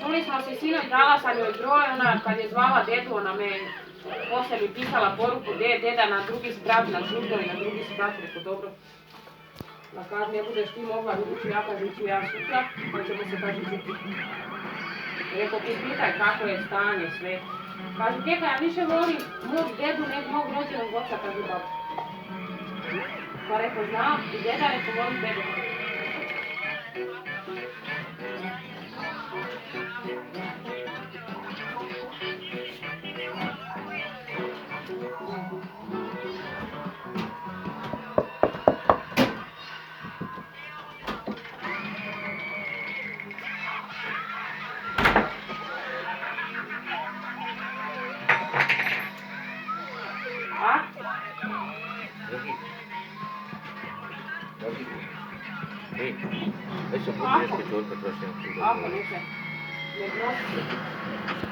Čuli smo se sinoć, dala sam joj broj, ona kad je zvala dedu, ona me poslije mi pisala poruku, deda na drugi sprat, na žuto i na drugi sprat, rekao dobro. Pa kad ne budeš ti mogla, vidit ću ja, kažem ću ja sutra, pa ćemo se kaže čuti. Rekao, pitaj kako je stanje, sve. Kaže, djeka, ja više volim mog dedu nego mog rođenog oca, kaže baba. Pa rekao, znam, i deda rekao, volim dedu. Adesso poi riesco a trovarsi anche ne